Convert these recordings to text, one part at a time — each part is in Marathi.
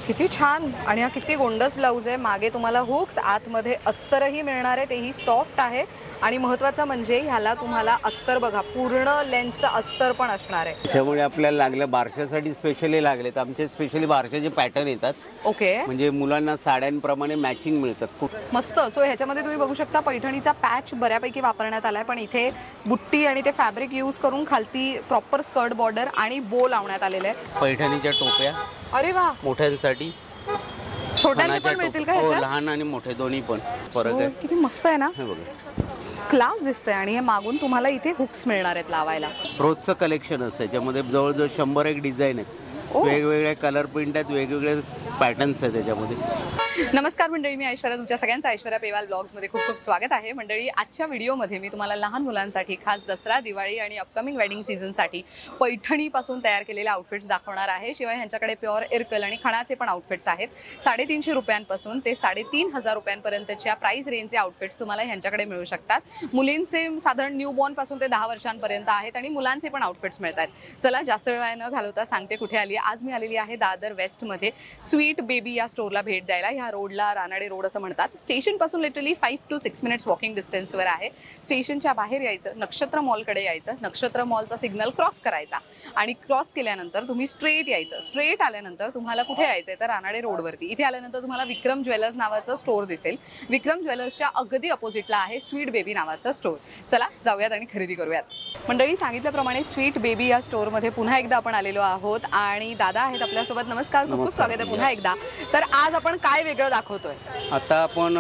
किती छान आणि हा किती गोंडस ब्लाउज आहे। मागे तुम्हाला हुक्स, आतमध्ये अस्तरही मिळणार आहे, तेही सॉफ्ट आहे आणि महत्त्वाचं म्हणजे ह्याला तुम्हाला अस्तर बघा पूर्ण लेंथचं अस्तर पण असणार आहे। त्यामुळे आपल्याला लागलं बारशासाठी स्पेशली लागलेत आमचे स्पेशली बारशाचे पॅटर्न येतात। ओके, म्हणजे मुलांना साड्यांप्रमाणे मॅचिंग मिळतात। मस्त। सो ह्याच्यामध्ये तुम्ही बघू शकता पैठणीचा पॅच बऱ्यापैकी वापरण्यात आलाय, पण इथे बुट्टी आणि ते फॅब्रिक यूज करून खालती प्रॉपर स्कर्ट बॉर्डर आणि बो लावण्यात आलेले आहे। पैठणीच्या टोप्या अरे वा, मोठ्यांसाठी छोट्यांचे पण मिळतील का हो, ह्याच्यात? लहान आणि मोठे दोन्ही पण फरक आहे। किती मस्त आहे ना, हे बघा क्लास दिसतंय आणि हे मागून तुम्हाला इथे हुक्स मिळणार आहेत लावायला। रोजचं कलेक्शन असतं त्याच्यामध्ये जवळजवळ 100 एक डिझाईन आहेत। वेगवेगळे कलर प्रिंट आहेत, वेगवेगळे पॅटर्न्स आहेत त्याच्यामध्ये। नमस्कार मंडळी, मी ऐश्वर्या, तुमच्या सगळ्यांचं ऐश्वर्या पेवाल ब्लॉग्समध्ये खूप खूप स्वागत आहे। मंडळी, आजच्या व्हिडिओमध्ये मी तुम्हाला लहान मुलांसाठी खास दसरा, दिवाळी आणि अपकमिंग वेडिंग सीझनसाठी पैठणीपासून तयार केलेले आउटफिट्स दाखवणार आहे। शिवाय ह्यांच्याकडे प्युअर इरकल आणि खणाचे पण आउटफिट्स आहेत। 350 रुपयांपासून ते 3500 रुपयांपर्यंतच्या प्राइस रेंजचे आउटफिट्स तुम्हाला ह्यांच्याकडे मिळू शकतात। मुलींचे साधारण न्यूबॉर्न पासून ते 10 वर्षांपर्यंत आहेत आणि मुलांचे पण आउटफिट्स मिळतात। चला जास्त वेळ न घालवता सांगते कुठे आली। आज मी आलेली आहे दादर वेस्टमध्ये स्वीट बेबी या स्टोरला भेट द्यायला। ह्या रोडला रानाडे रोड असं म्हणतात। स्टेशन पासून लिटरली 5 to 6 मिनिट्स वॉकिंग डिस्टन्सवर आहे। स्टेशनच्या बाहेर यायचं, नक्षत्र मॉलकडे यायचं, नक्षत्र मॉलचा सिग्नल क्रॉस करायचा आणि क्रॉस केल्यानंतर तुम्ही स्ट्रेट यायचं। स्ट्रेट आल्यानंतर तुम्हाला कुठे यायचंय तर रानाडे रोडवरती। इथे आल्यानंतर तुम्हाला विक्रम ज्वेलर्स नावाचं स्टोर दिसेल। विक्रम ज्वेलर्सच्या अगदी अपोजिटला आहे स्वीट बेबी नावाचं स्टोर। चला जाऊयात आणि खरेदी करूयात। मंडळी, सांगितल्याप्रमाणे स्वीट बेबी या स्टोरमध्ये पुन्हा एकदा आपण आलेलो आहोत आणि दादा आहेत आपल्यासोबत। नमस्कार, खूप खूप स्वागत आहे पुन्हा एकदा। तर आज आपण काय वेगळं दाखवतोय? आता आपण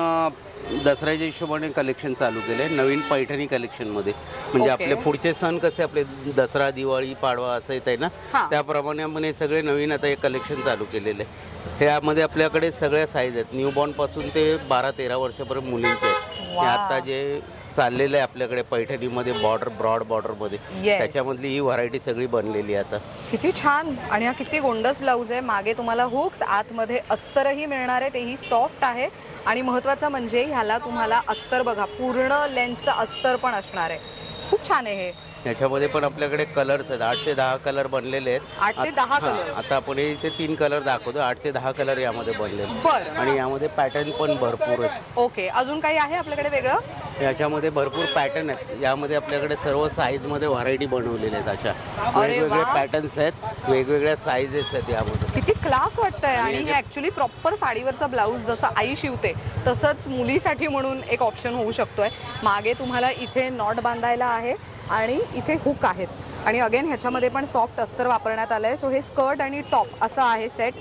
दसऱ्याच्या हिशोबाने कलेक्शन चालू केले नवीन पैठणी कलेक्शनमध्ये। म्हणजे आपले पुढचे सण कसे आपले दसरा, दिवाळी, पाडवा असं येत आहे ना, त्याप्रमाणे आपण हे सगळे नवीन आता हे कलेक्शन चालू केलेले आहे। ह्यामध्ये आपल्याकडे सगळ्या साईज आहेत, न्यूबॉर्न पासून ते 12-13 वर्षापर्यंत मुलींचे आहेत। आता जे चाललेलं आहे आपल्याकडे पैठणीमध्ये बॉर्डर, ब्रॉड बॉर्डरमध्ये, त्याच्यामधली ही व्हरायटी सगळी बनलेली आहे आता। किती छान आणि हा किती गोंडस ब्लाउज आहे। मागे तुम्हाला हुक्स, आतमध्ये अस्तरही मिळणार आहे, तेही सॉफ्ट आहे आणि महत्त्वाचं म्हणजे ह्याला तुम्हाला अस्तर बघा पूर्ण लेंथचं अस्तर पण असणार आहे। खूप छान आहे हे। याच्यामध्ये पण आपल्याकडे कलर्स आहेत, 8 ते 10 कलर बनलेले आहेत। 8 ते 10 कलर। आता आपण इथे 3 कलर दाखवतो, 8 ते 10 कलर यामध्ये बनलेले। बरं, आणि यामध्ये पॅटर्न पण भरपूर आहेत। ओके, अजून काही आहे आपल्याकडे वेगळं? याच्यामध्ये भरपूर पॅटर्न आहेत। यामध्ये आपल्याकडे सर्व साईज मध्ये व्हरायटी बनवलेल्या आहेत। अशा वेगवेगळे पॅटर्न्स आहेत, वेगवेगळ्या साईजेस आहेत यामध्ये। किती क्लास वाटतंय आणि हे ऍक्च्युली प्रॉपर साडीवरचा ब्लाऊज जसं आई शिवते तसंच मुलीसाठी म्हणून एक ऑप्शन होऊ शकतोय। मागे तुम्हाला इथे नॉट बांधायला आहे आणि इथे हुक आहेत आणि अगेन ह्याच्यामध्ये पण सॉफ्ट अस्तर वापरण्यात आलं आहे। सो हे स्कर्ट आणि टॉप असं आहे सेट।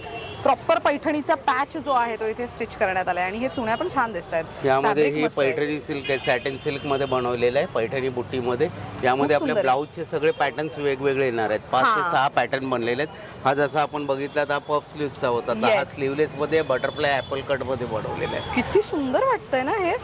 प्रॉपर पैठणीचा पॅच जो आहे तो इथे स्टिच करण्यात आला आहे आणि हे चुण्या पण छान दिसत आहेत। यामध्ये ही पैठणी सिल्क आहे, सॅटिन सिल्क मध्ये बनवलेलं आहे, पैठणी बुट्टीमध्ये। यामध्ये आपल्या ब्लाऊजचे सगळे पॅटर्न्स वेगवेगळे येणार आहेत। 5 ते 6 पॅटर्न बनलेले आहेत। हा जसा आपण बघितला तर पफ स्लीव्हचा होता, तर हा स्लीवलेस मध्ये बटरफ्लाय ॲपल कट मध्ये बनवलेला आहे। किती सुंदर वाटतंय ना हे।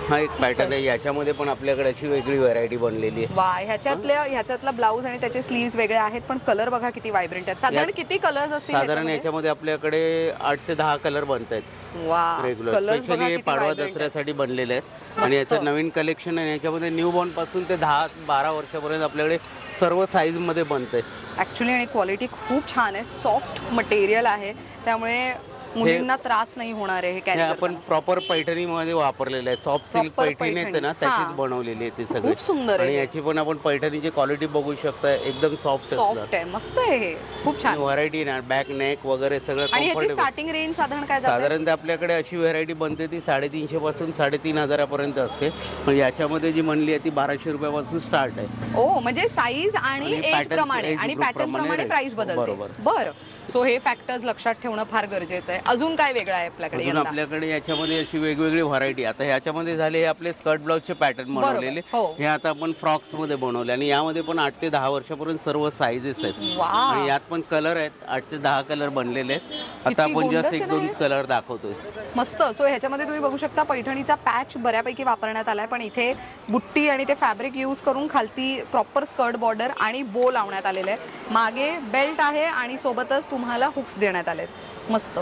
हा एक पॅटर्न आहे, याच्यामध्ये पण आपल्याकडे अशी वेगळी व्हरायटी बनलेली आहे। वा, ह्याच्यातला ब्लाऊज आणि त्याचे स्लीव्स वेगळे आहेत, पण कलर बघा किती व्हायब्रंट आहेत। साधारण किती कलर्स असतील? साधारण याच्यामध्ये आपल्याकडे 8 ते 10 कलर बनत आहेत। वा, रेग्युलर स्पेशली पाडवा दसऱ्यासाठी बनलेले आहेत आणि याचं नवीन कलेक्शन आहे। याच्यामध्ये न्यूबॉर्न पासून ते 10-12 वर्षापर्यंत आपल्याकडे सर्व साईज मध्ये बनते ऍक्च्युली आणि क्वालिटी खूप छान आहे। सॉफ्ट मटेरियल आहे, त्यामुळे मुलींना त्रास नाही होणार आहे। हे आपण प्रॉपर पैठणीमध्ये वापरलेलं आहे। सॉफ्ट सिल्क पैठणी येते ना, त्याचीच बनवलेली आहे ती सगळी। खूप सुंदर आहे आणि याची पण आपण पैठणीची क्वालिटी बघू शकता, एकदम सॉफ्ट आहे, मस्त आहे हे। खूप छान व्हरायटी ना, बॅक नेक वगैरे सगळं कम्फर्टेबल। स्टार्टिंग रेंज साधारण काय? साधारणतः आपल्याकडे अशी व्हरायटी बनते ती 350 पासून 3500 पर्यंत असते। पण याच्यामध्ये जी बनली आहे ती 1200 रुपयापासून स्टार्ट आहे। ओ, म्हणजे साईज आणि एज प्रमाणे आणि पॅटर्न प्रमाणे प्राइस बदलते। बरोबर, बरं। सो हे फॅक्टर्स लक्षात ठेवणं फार गरजेचं आहे। अजून काय वेगळं आहे आपल्याकडे? आपल्याकडे याच्यामध्ये अशी वेगवेगळी व्हरायटी। आता ह्याच्यामध्ये झाले हे आपले स्कर्ट ब्लाउजचे पॅटर्न बनवलेले, हे आता आपण फ्रॉक्स मध्ये बनवले आणि यामध्ये पण 8 ते 10 वर्षापर्यंत सर्व साईजेस आहेत आणि यात पण कलर आहेत, 8 ते 10 कलर बनलेले आहेत। आता आपण जस्ट 1-2 कलर दाखवतोय। मस्त। सो ह्याच्यामध्ये तुम्ही बघू शकता पैठणीचा पॅच बऱ्यापैकी वापरण्यात आलाय, पण इथे बुट्टी आणि ते फॅब्रिक यूज करून खालती प्रॉपर स्कर्ट बॉर्डर आणि बो लावण्यात आलेले आहे। मागे बेल्ट आहे आणि सोबतच तुम्हाला हुक्स देण्यात आलेत। मस्त,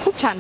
खूप छान।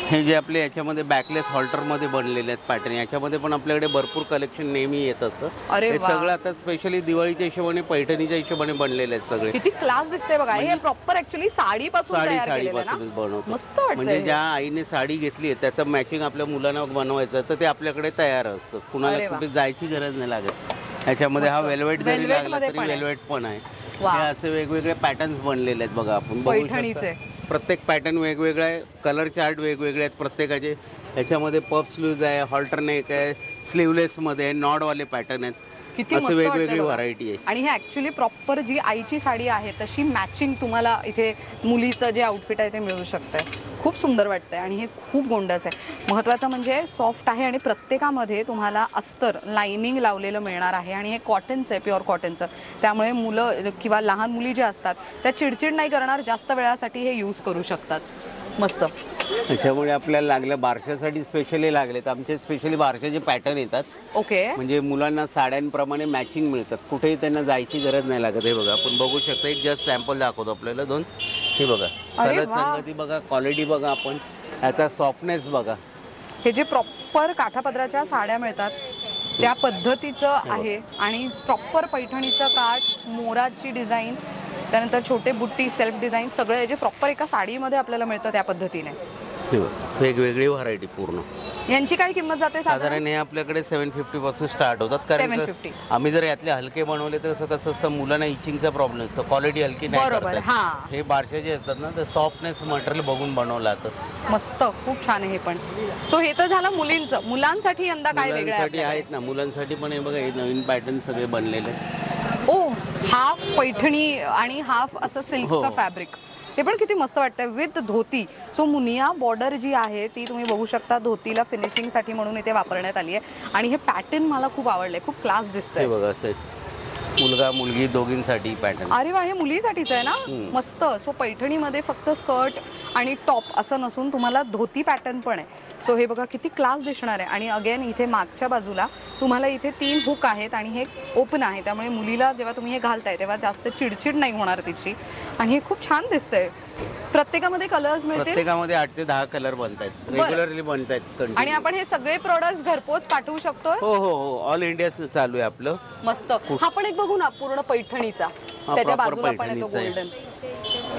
हे जे आपले याच्यामध्ये बॅकलेस हॉल्टरमध्ये बनलेले आहेत पॅटर्न, याच्यामध्ये पण आपल्याकडे भरपूर कलेक्शन नेहमी येत असतं. हे सगळं आता स्पेशली दिवाळीच्या हिशोबाने पैठणीच्या हिशोबाने बनलेले आहेत सगळे. किती क्लास दिसते बघा. हे प्रॉपर ऍक्च्युअली साडीपासून बनवतो. मस्त म्हणजे ज्या आईने साडी घेतली आहे त्याचं मॅचिंग आपल्या मुलांना बनवायचं तर ते आपल्याकडे तयार असतं. कुणाला कुठे जायची गरज नाही लागत. ह्याच्यामध्ये हा वेल्वेट जरी लागला तरी वेल्वेट पण आहे. हे असे वेगवेगळे पॅटर्न्स बनलेले आहेत बघा. आपण पैठणीचे प्रत्येक पॅटर्न वेगवेगळा आहे, कलर चार्ट वेगवेगळे आहेत प्रत्येकाचे. ह्याच्यामध्ये पफ स्लीव्ज आहे, हॉल्टर नेक आहे, स्लीवलेसमध्ये नॉडवाले पॅटर्न आहेत. असं वेगवेगळी व्हरायटी आहे. आणि हे ऍक्च्युली प्रॉपर जी आईची साडी आहे तशी मॅचिंग तुम्हाला इथे मुलीचं जे आउटफिट आहे ते मिळू शकतंय. खूप सुंदर वाटतंय आणि हे खूप गोंडस आहे. महत्त्वाचं म्हणजे सॉफ्ट आहे आणि प्रत्येकामध्ये तुम्हाला अस्तर लाइनिंग लावलेलं मिळणार आहे आणि हे कॉटनचं आहे, प्युअर कॉटनचं. त्यामुळे मुलं किंवा लहान मुली ज्या असतात त्या चिडचिड नाही करणार, जास्त वेळासाठी हे यूज करू शकतात. मस्त. त्याच्यामुळे आपल्याला लागलं बारशासाठी स्पेशली लागले तर आमचे स्पेशली बारशाचे पॅटर्न येतात. ओके. म्हणजे मुलांना साड्यांप्रमाणे मॅचिंग मिळतात, कुठेही त्यांना जायची गरज नाही लागत. हे बघा आपण बघू शकता, एक जस्ट सॅम्पल दाखवतो आपल्याला दोन. हे बघा कलर संगती बघा, क्वालिटी बघा, आपण याचा सॉफ्टनेस बघा. हे जे प्रॉपर काठापदराच्या साड्या मिळतात त्या पद्धतीचं आहे आणि प्रॉपर पैठणीचं काठ, मोराची डिझाईन, त्यानंतर छोटे बुट्टी, सेल्फ डिझाईन सगळं हे जे प्रॉपर एका साडीमध्ये आपल्याला मिळतं त्या पद्धतीने. वेगवेगळी व्हरायटी पूर्ण. यांची काय किंमत जाते साधारण? हे आपल्याकडे 750 पासून स्टार्ट होतात. कारण आम्ही जर यातले हलके बनवले तर कसं असतं मुलांना इचिंगचा प्रॉब्लेम असतो, क्वालिटी हलकी नाही करतात. हे बारशे जे असतात ना ते सॉफ्टनेस मटेरियल बघून बनवलं जातं. मस्त, खूप छान आहे हे पण. सो हे तर झालं मुलींचं. मुलांसाठी यंदा काय वेगळं आहेत ना? मुलांसाठी पण हे बघा, हे नवीन पॅटर्न सगळे बनलेले. ओ, हाफ पैठणी आणि हाफ असं सिल्कचं फॅब्रिक. हे पण किती मस्त वाटतंय with dhoti. So Muniya border जी आहे ती तुम्ही बघू शकता, धोतीला फिनिशिंगसाठी म्हणून इथे वापरण्यात आली आहे. आणि हे पॅटर्न मला खूप आवडलंय, खूप क्लास दिसतंय. बघा असं मुलगा मुलगी दोघींसाठी पॅटर्न. अरे वा, हे मुलीसाठीच आहे ना? मस्त. सो पैठणीमध्ये फक्त स्कर्ट आणि टॉप असं नसून तुम्हाला धोती पॅटर्न पण आहे. सो हे बघा किती क्लास दिसणार आहे. आणि अगेन इथे मागच्या बाजूला तुम्हाला इथे 3 हुक आहेत आणि हे ओपन आहे, त्यामुळे मुलीला जेव्हा तुम्ही हे घालताय तेव्हा जास्त चिडचिड नाही होणार तिची. आणि हे खूप छान दिसतंय. प्रत्येकामध्ये कलर्स मिळतील. प्रत्येकामध्ये 8 ते 10 कलर बनतात, रेग्युलरली बनतात. आणि आपण हे सगळे प्रोडक्ट्स घरपोच पाठवू शकतो. हो हो हो, ऑल इंडिया चालू आहे आपलं. मस्त. हा पण एक बघू ना पूर्ण पैठणीचा, त्याच्या बाजूला पण आहे तो गोल्डन.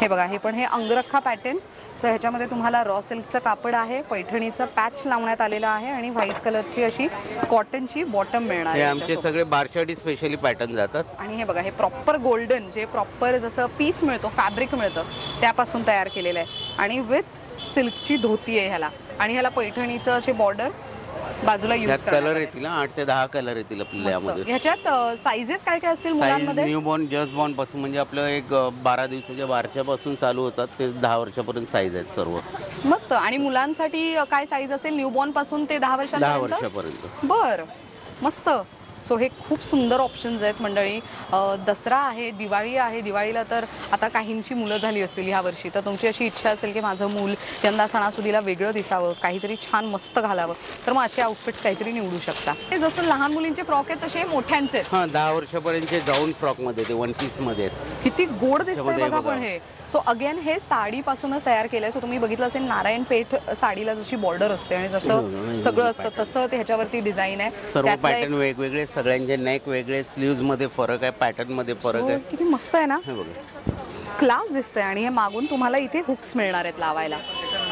हे बघा, हे पण हे अंगरखा पॅटर्न. सो ह्याच्यामध्ये तुम्हाला रॉ सिल्कचं कापड आहे, पैठणीचं पॅच लावण्यात आलेलं आहे आणि व्हाईट कलरची अशी कॉटनची बॉटम मिळणार आहे. आमचे सगळे बारशासाठी स्पेशली पॅटर्न जातात. आणि हे बघा, हे प्रॉपर गोल्डन जे प्रॉपर जसं पीस मिळतो, फॅब्रिक मिळतं त्यापासून तयार केलेलं आहे. आणि विथ सिल्कची धोती आहे ह्याला. आणि ह्याला पैठणीचं असे बॉर्डर बाजूला यूज कलर येतील. 8 ते 10 कलर येतील आपल्याला यामध्ये. ह्याच्यात साइजेस काय काय असतील मुलांमध्ये? न्यू बॉर्न, जस्ट बॉर्न पासून म्हणजे आपलं एक 12 दिवसाच्या बारशापासून चालू होतात ते 10 वर्षापर्यंत साईज आहेत सर्व. मस्त. आणि मुलांसाठी काय साईज असेल? न्यू बॉर्न पासून ते 10 वर्षापर्यंत. बर, मस्त. सो हे खूप सुंदर ऑप्शन्स आहेत मंडळी. दसरा आहे, दिवाळी आहे. दिवाळीला तर आता काहींची मुलं झाली असतील ह्या वर्षी, तर तुमची अशी इच्छा असेल की माझं मूल यंदा सणासुदीला वेगळं दिसावं, काहीतरी छान मस्त घालावं, तर मग असे आउटफिट्स काहीतरी निवडू शकता. हे जसं लहान मुलींचे फ्रॉक आहेत तसे मोठ्यांचे. 10 वर्षापर्यंतचे गाऊन फ्रॉकमध्ये, ते 1 पीसमध्ये आहेत. किती गोड दिसतंय बघा पण हे. सो अगेन हे साडीपासूनच तयार केलंय. सो तुम्ही बघितलं असेल नारायणपेठ साडीला जशी बॉर्डर असते आणि जसं सगळं असतं तसं ते ह्याच्यावरती डिझाईन आहे. सर्व पॅटर्न वेगवेगळे, सगळ्यांचे नेक वेगळे, स्लीव्ज मध्ये फरक आहे, पॅटर्न मध्ये फरक आहे. किती मस्त आहे ना, क्लास दिसतंय. आणि हे मागून तुम्हाला इथे हुक्स मिळणार आहेत लावायला.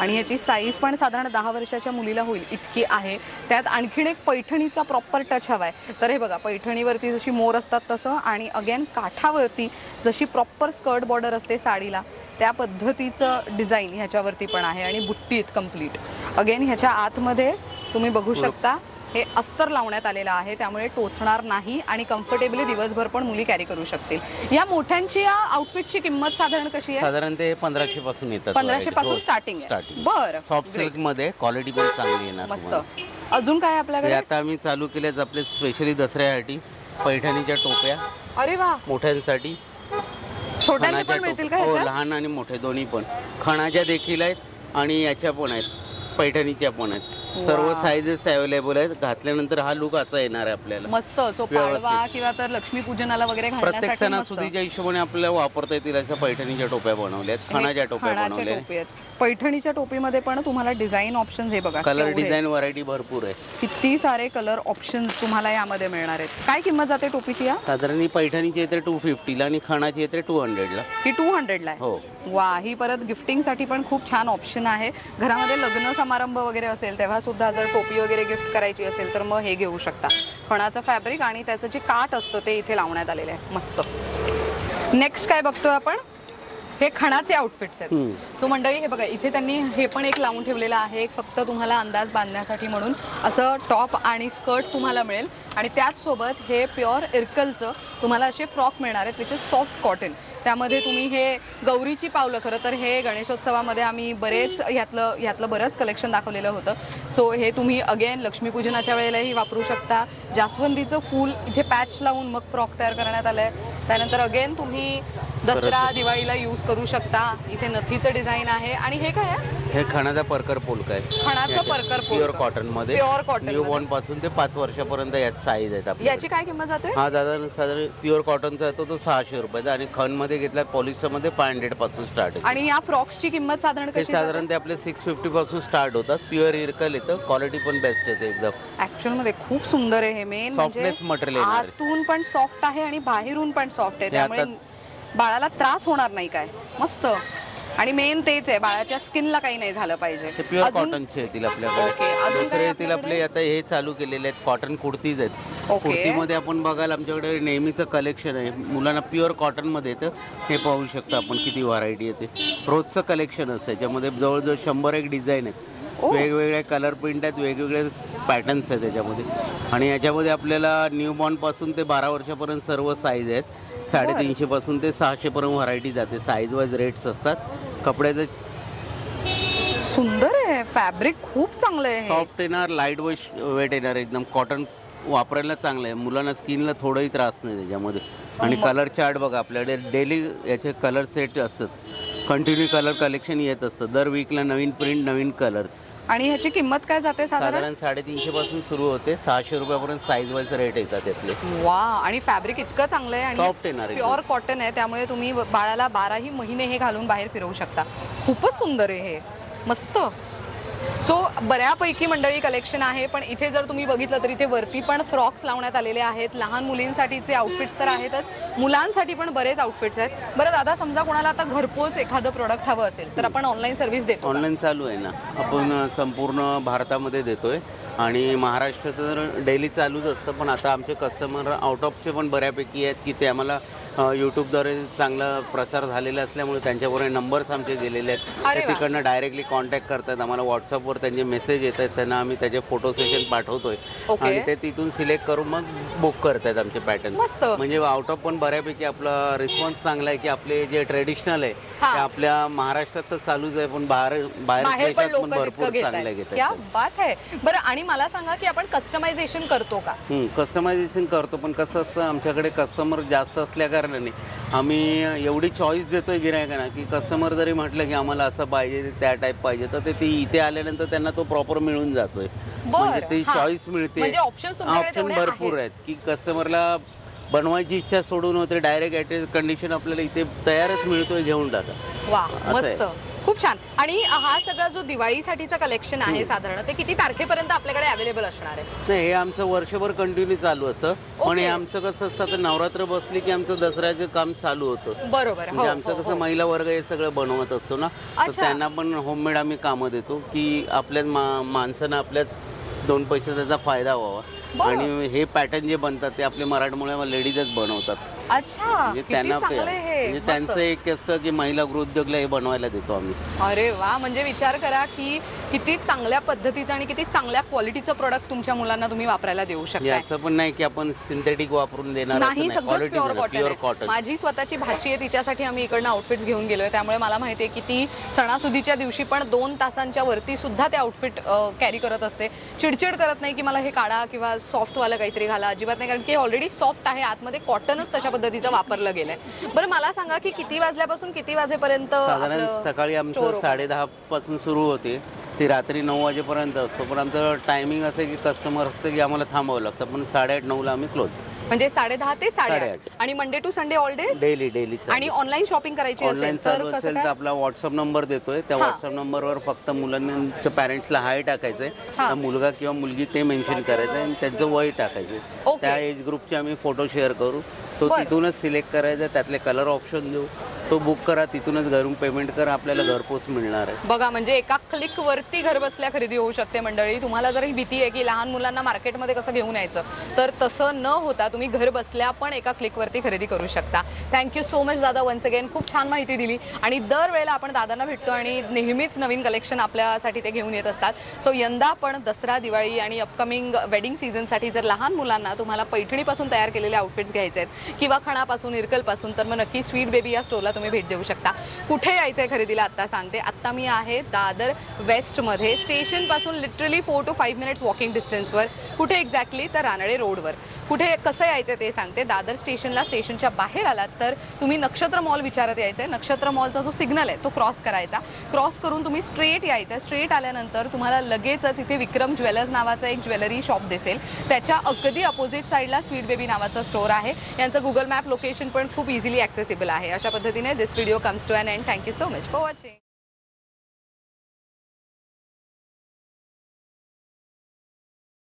आणि याची साईज पण साधारण 10 वर्षाच्या मुलीला होईल इतकी आहे. त्यात आणखीन एक पैठणीचा प्रॉपर टच हवाय. तर हे बघा, पैठणीवरती जशी मोर असतात तसं, आणि अगेन काठावरती जशी प्रॉपर स्कर्ट बॉर्डर असते साडीला त्या पद्धतीचं डिझाईन ह्याच्यावरती पण आहे. आणि बुट्टी आहेत कम्प्लीट. अगेन ह्याच्या आतमध्ये तुम्ही बघू शकता हे अस्तर लावण्यात आलेलं आहे, त्यामुळे टोचणार नाही आणि कम्फर्टेबली दिवसभर पण मुली कॅरी करू शकतील. या मोठ्यांची या आउटफिटची किंमत साधारण कशी आहे? साधारण ते 1500 पासून येतात. 1500 पासून स्टार्टिंग आहे. बरं, सॉफ्ट सिल्क मध्ये क्वालिटी पण चांगली येणार. मस्त. अजून काय आपल्याकडे? आता आम्ही चालू केलेच आपले स्पेशली दसऱ्यासाठी पैठणीच्या टोप्या. अरे वा, मोठ्यांसाठी. छोट्यांचे पण मिळतील का? हो, लहान आणि मोठे दोन्ही पण. खणाच्या देखील आहेत आणि याच्या पण आहेत, पैठणीच्या पण आहेत. सर्व साईजेस अवेलेबल आहेत. घातल्यानंतर हा लुक असा येणार आहे आपल्याला मस्त. सो पाडवा किंवा तर लक्ष्मी पूजनाला वगैरे प्रत्येक घालण्यासाठी मस्त. सणासुदीच्या हिशोबाने आपल्याला वापरता येतील अशा पैठणीच्या टोप्या बनवल्या आहेत, खणाच्या टोप्या बनवल्या आहेत. पैठणीच्या टोपीमध्ये पण तुम्हाला डिझाईन ऑप्शन्स हे बघा, कलर डिझाईन व्हरायटी भरपूर आहे. किती सारे कलर ऑप्शन्स तुम्हाला यामध्ये मिळणार आहेत. काय किंमत जाते टोपीची? या साधारण ही पैठणीची येते 250 ला आणि खणाची येते 200 ला. ही 200 ला आहे. हो. वा, ही परत गिफ्टिंगसाठी पण खूप छान ऑप्शन आहे. घरामध्ये लग्न समारंभ वगैरे असेल तेव्हा सुद्धा जर टोपी वगैरे गिफ्ट करायची असेल तर मग हे घेऊ शकता. खणाचं फॅब्रिक आणि त्याचं जे काठ असतं ते इथे लावण्यात आलेलं आहे. मस्त. नेक्स्ट काय बघतोय आपण? हे खणाचे आउटफिट्स आहेत. सो मंडळी हे बघा, इथे त्यांनी हे पण एक लावून ठेवलेलं आहे, फक्त तुम्हाला अंदाज बांधण्यासाठी म्हणून. असं टॉप आणि स्कर्ट तुम्हाला मिळेल आणि त्याचसोबत हे प्युअर इरकलचं तुम्हाला असे फ्रॉक मिळणार आहेत विच इज सॉफ्ट कॉटन. त्यामध्ये तुम्ही हे गौरीची पावलं, खरं तर हे गणेशोत्सवामध्ये आम्ही बरेच ह्यातलं बरंच कलेक्शन दाखवलेलं होतं. सो हे तुम्ही अगेन लक्ष्मीपूजनाच्या वेळेलाही वापरू शकता. जास्वंदीचं फूल इथे पॅच लावून मग फ्रॉक तयार करण्यात आलं आहे. त्यानंतर अगेन तुम्ही दसरा दिवाळीला यूज करू शकता. इथे नथीचं डिझाईन आहे आणि हे काय आहे? हे खणाचा परकर पोलक आहे. खणाचं परकर पोलक प्युअर कॉटन मध्ये. प्युअर कॉटन न्यू बॉर्न पासून ते 5 वर्षापर्यंत यात साईज आहेत आपल्या. याची काय किंमत जाते? हा साधारण प्युअर कॉटनचा येतो तो 600 रुपयाचा आणि खण मध्ये घेतला पॉलिस्टर मध्ये 500 पासून स्टार्ट आहे. आणि या फ्रॉक्सची किंमत साधारण कशी? साधारण ते आपले 650 पासून स्टार्ट होतात. प्युअर इरकल येतं, क्वालिटी पण बेस्ट येते एकदम. ऍक्च्युअल मध्ये खूप सुंदर आहे हे. मेन म्हणजे मटेरियल आतून पण सॉफ्ट आहे आणि बाहेरून पण सॉफ्ट आहे, त्यामुळे बाळाला त्रास होणार नाही. काय मस्त. आणि मेन तेच आहे, बाळाच्या स्किनला काही नाही झालं पाहिजे. प्युअर कॉटनचे येतील आपल्याकडे. दुसरे येतील आपले आता हे चालू केलेले आहेत कॉटन कुर्तीज आहेत. कुर्तीमध्ये आपण बघाल आमच्याकडे नेहमीचं कलेक्शन आहे. मुलांना प्युअर कॉटन मध्ये येतं. हे पाहू शकता आपण किती व्हरायटी येते. रोजचं कलेक्शन असतं. याच्यामध्ये जवळजवळ 100 डिझाईन आहेत. वेगवेगळे कलर प्रिंट आहेत, वेगवेगळे पॅटर्न्स आहेत त्याच्यामध्ये. आणि याच्यामध्ये आपल्याला न्यू बॉर्न पासून ते 12 वर्षापर्यंत सर्व साईज आहेत. 350 पासून ते 600 पर्यंत व्हरायटी जाते. साईज वाईज रेट्स असतात. कपड्याचं सुंदर आहे. फॅब्रिक खूप चांगलं आहे. सॉफ्ट येणार, लाईट वेट येणार. एकदम कॉटन वापरायला चांगलं आहे. मुलांना स्किनला थोडाही त्रास नाही त्याच्यामध्ये. आणि कलर चार्ट बघा, आपल्याकडे डेली याचे कलर सेट असतात. कंटिन्यू कलर कलेक्शन येत असतं. दर वीकला नवीन प्रिंट, नवीन कलर्स. आणि ह्याची किंमत काय जाते? साधारण 350 पासून सुरू होते. 600 रुपयापर्यंत साईज वाईज रेट येतात त्यातले. वा, आणि फॅब्रिक इतकं चांगलं आहे आणि सॉफ्ट येणार, प्युअर कॉटन आहे, त्यामुळे तुम्ही बाळाला 12ही महिने हे घालून बाहेर फिरवू शकता. खूपच सुंदर आहे हे. मस्त. सो बऱ्यापैकी मंडळी कलेक्शन आहे. पण इथे जर तुम्ही बघितलं तर इथे वरती पण फ्रॉक्स लावण्यात आलेले आहेत. लहान मुलींसाठीचे आउटफिट्स तर आहेतच, मुलांसाठी पण बरेच आउटफिट्स आहेत. बरं दादा, समजा कोणाला आता घरपोच एखादं प्रोडक्ट हवं असेल तर आपण ऑनलाईन सर्व्हिस देतो? ऑनलाईन चालू आहे ना, आपण संपूर्ण भारतामध्ये देतोय. आणि महाराष्ट्रात तर डेली चालूच असतं. पण आता आमचे कस्टमर आउट ऑफचे पण बऱ्यापैकी आहेत की ते आम्हाला यूट्यूबद्वारे चांगला प्रसार झालेला असल्यामुळे त्यांच्याबरोबर नंबर्स आमचे गेलेले आहेत. ते तिकडनं डायरेक्टली कॉन्टॅक्ट करतात आम्हाला. व्हॉट्सअपवर त्यांचे मेसेज येत आहेत, त्यांना आम्ही त्याचे फोटो सेशन पाठवतोय आणि ते तिथून सिलेक्ट करून मग बुक करतात आमचे पॅटर्न. म्हणजे आउट ऑफ पण बऱ्यापैकी आपला रिस्पॉन्स चांगला आहे की आपले जे ट्रेडिशनल आहे ते आपल्या महाराष्ट्रात तर चालूच आहे, पण बाहेर देशात पण भरपूर चांगले घेतात. क्या बात आहे. बरं, आणि मला सांगा की आपण कस्टमायझेशन करतो का? कस्टमायझेशन करतो, पण कसं असतं आमच्याकडे कस्टमर जास्त असल्या कारणाने आम्ही एवढी चॉईस देतोय गिरायकांना की कस्टमर जरी म्हटलं की आम्हाला असं पाहिजे, त्या टाईप पाहिजे, तर ते इथे आल्यानंतर त्यांना तो प्रॉपर मिळून जातोय. म्हणजे ती चॉईस मिळते. ऑप्शन भरपूर आहेत की कस्टमरला बनवायची इच्छा सोडून होते, डायरेक्ट ॲट कंडिशन आपल्याला इथे तयारच मिळतोय, घेऊन टाका. वा, मस्त. खूप छान. आणि हा सगळा जो दिवाळीसाठीचा कलेक्शन आहे साधारण ते किती तारखेपर्यंत आपल्याकडे अवेलेबल असणार आहे? नाही, हे आमचं वर्षभर कंटिन्यू चालू असतं. पण हे आमचं कसं असतं, तर नवरात्र बसली की आमचं दसऱ्याचं काम चालू होतं. बरोबर. म्हणजे आमचं कसं महिला वर्ग हे सगळं बनवत असतो ना, तर त्यांना पण होममेड आम्ही कामं देतो की आपल्याच माणसांना आपल्याच 2 पैसे त्याचा फायदा व्हावा. आणि हे पॅटर्न जे बनतात ते आपले मराठमोळ्या लेडीजच बनवतात. अच्छा, म्हणजे त्यांना म्हणजे त्यांचं एक असतं की महिला गृहोद्योगला हे बनवायला देतो आम्ही. अरे वा, म्हणजे विचार करा की किती चांगल्या पद्धतीचं आणि किती चांगल्या क्वालिटीचं प्रोडक्ट तुमच्या मुलांना तुम्ही वापरायला देऊ शकता. असं पण नाही की आपण सिंथेटिक वापरून देणार नाही, सगळं प्युअर कॉटन. माझी स्वतःची भाची आहे, तिच्यासाठी आम्ही इकडनं आउटफिट्स घेऊन गेलोय, त्यामुळे मला माहिती आहे की ती सणासुदीच्या दिवशी पण 2 तासांच्या वरती सुद्धा ते आउटफिट कॅरी करत असते. चिडचिड करत नाही की मला हे काढा किंवा सॉफ्टवालं काहीतरी घाला, अजिबात नाही, कारण की ऑलरेडी सॉफ्ट आहे, आतमध्ये कॉटनच तशा पद्धतीचं वापरलं गेलंय. बरं, मला सांगा की किती वाजल्यापासून किती वाजेपर्यंत? साधारण सकाळी आमचं 10:30 पासून सुरू होते ती रात्री 9 वाजेपर्यंत असतो, पण आमचं टायमिंग असं आहे की कस्टमर असतं की आम्हाला थांबावं लागतं, पण 8:30-9ला आम्ही क्लोज. म्हणजे 10:30 ते 8:30 आणि Monday to Sunday all day daily. आणि ऑनलाईन शॉपिंग करायची ऑनलाईन असेल चालू असेल तर आपला व्हॉट्सअप नंबर देतोय, त्या व्हॉट्सअप नंबरवर फक्त मुलांच्या पॅरेंट्सला हाय टाकायचंय, मुलगा किंवा मुलगी ते मेन्शन करायचं आणि त्यांचं वय टाकायचं. त्या एज ग्रुपचे आम्ही फोटो शेअर करू, तो तिथूनच सिलेक्ट करायचा, त्यातले कलर ऑप्शन देऊ, तो बुक करा, तिथूनच घरून पेमेंट करा, आपल्याला घरपोच मिळणार आहे. बघा, म्हणजे एका क्लिक वरती घर बसल्या खरेदी होऊ शकते. मंडळी, तुम्हाला जर ही भीती आहे की लहान मुलांना मार्केटमध्ये कसं घेऊन यायचं, तर तसं न होता तुम्ही घर बसल्या पण एका क्लिक वरती खरेदी करू शकता. थँक्यू सो मच दादा, वन्स अगेन खूप छान माहिती दिली. आणि दरवेळेला आपण दादांना भेटतो आणि नेहमीच नवीन कलेक्शन आपल्यासाठी ते घेऊन येत असतात. सो यंदा पण दसरा, दिवाळी आणि अपकमिंग वेडिंग सीझनसाठी जर लहान मुलांना तुम्हाला पैठणीपासून तयार केलेले आउटफिट्स घ्यायचे आहेत किंवा खणापासून, इरकलपासून, तर मग नक्की स्वीट बेबी या स्टोरला तुम्ही भेट देऊ शकता. कुठे यायचंय खरेदीला आत्ता सांगते. आत्ता मी आहे दादर वेस्टमध्ये, स्टेशनपासून लिटरली 4 to 5 मिनिट्स वॉकिंग डिस्टन्सवर. कुठे एक्झॅक्टली, तर रानडे रोडवर. कुठे कसं यायचं ते सांगते. दादर स्टेशनला, स्टेशनच्या बाहेर आलात तर तुम्ही नक्षत्र मॉल विचारत यायचं. नक्षत्र मॉलचा जो सिग्नल आहे तो क्रॉस करायचा. क्रॉस करून तुम्ही स्ट्रेट यायचं. स्ट्रेट आल्यानंतर तुम्हाला लगेचच इथे विक्रम ज्वेलर्स नावाचं एक ज्वेलरी शॉप दिसेल. त्याच्या अगदी अपोजिट साईडला स्वीट बेबी नावाचं स्टोर आहे. यांचं गुगल मॅप लोकेशन पण खूप इझिली ॲक्सेसिबल आहे. अशा पद्धतीने this video comes to an end. Thank you so much for watching.